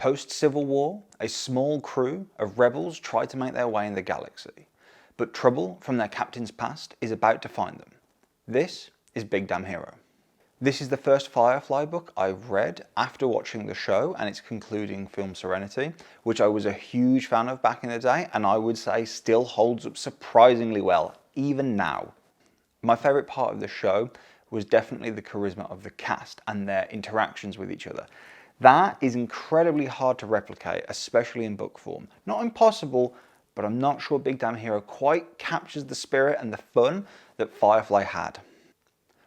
Post-Civil War, a small crew of rebels try to make their way in the galaxy, but trouble from their captain's past is about to find them. This is Big Damn Hero. This is the first Firefly book I've read after watching the show and its concluding film Serenity, which I was a huge fan of back in the day, and I would say still holds up surprisingly well, even now. My favourite part of the show was definitely the charisma of the cast and their interactions with each other. That is incredibly hard to replicate, especially in book form. Not impossible, but I'm not sure Big Damn Hero quite captures the spirit and the fun that Firefly had.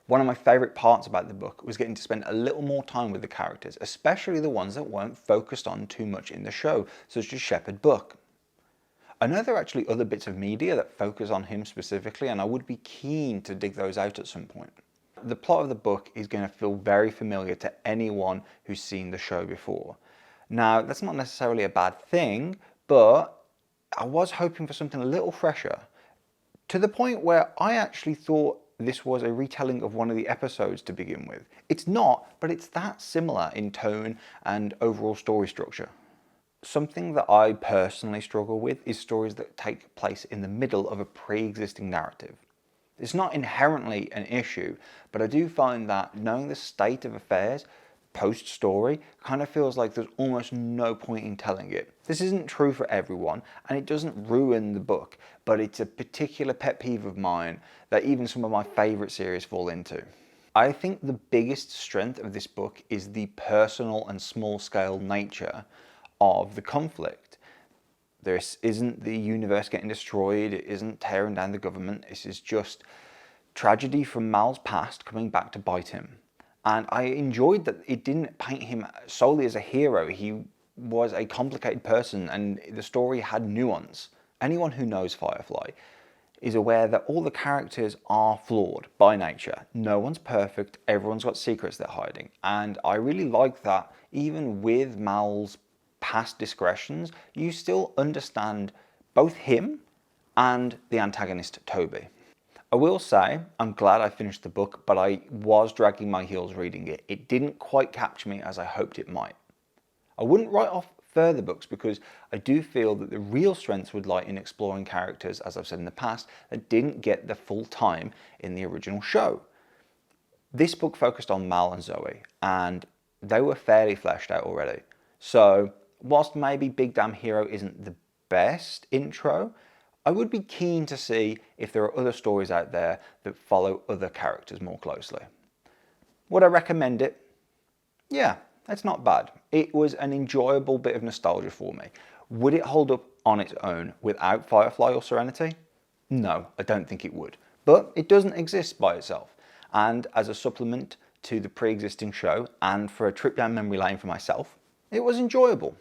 One of my favourite parts about the book was getting to spend a little more time with the characters, especially the ones that weren't focused on too much in the show, such as Shepherd Buck. I know there are actually other bits of media that focus on him specifically, and I would be keen to dig those out at some point. The plot of the book is going to feel very familiar to anyone who's seen the show before. Now, that's not necessarily a bad thing, but I was hoping for something a little fresher, to the point where I actually thought this was a retelling of one of the episodes to begin with. It's not, but it's that similar in tone and overall story structure. Something that I personally struggle with is stories that take place in the middle of a pre-existing narrative. It's not inherently an issue, but I do find that knowing the state of affairs post-story kind of feels like there's almost no point in telling it. This isn't true for everyone, and it doesn't ruin the book, but it's a particular pet peeve of mine that even some of my favourite series fall into. I think the biggest strength of this book is the personal and small-scale nature of the conflict. This isn't the universe getting destroyed, it isn't tearing down the government, this is just tragedy from Mal's past coming back to bite him. And I enjoyed that it didn't paint him solely as a hero. He was a complicated person and the story had nuance. Anyone who knows Firefly is aware that all the characters are flawed by nature. No one's perfect, everyone's got secrets they're hiding. And I really like that even with Mal's past discretions, you still understand both him and the antagonist Toby. I will say, I'm glad I finished the book, but I was dragging my heels reading it. It didn't quite capture me as I hoped it might. I wouldn't write off further books because I do feel that the real strengths would lie in exploring characters, as I've said in the past, that didn't get the full time in the original show. This book focused on Mal and Zoe, and they were fairly fleshed out already. So, whilst maybe Big Damn Hero isn't the best intro, I would be keen to see if there are other stories out there that follow other characters more closely. Would I recommend it? Yeah, it's not bad. It was an enjoyable bit of nostalgia for me. Would it hold up on its own without Firefly or Serenity? No, I don't think it would. But it doesn't exist by itself. And as a supplement to the pre-existing show and for a trip down memory lane for myself, it was enjoyable.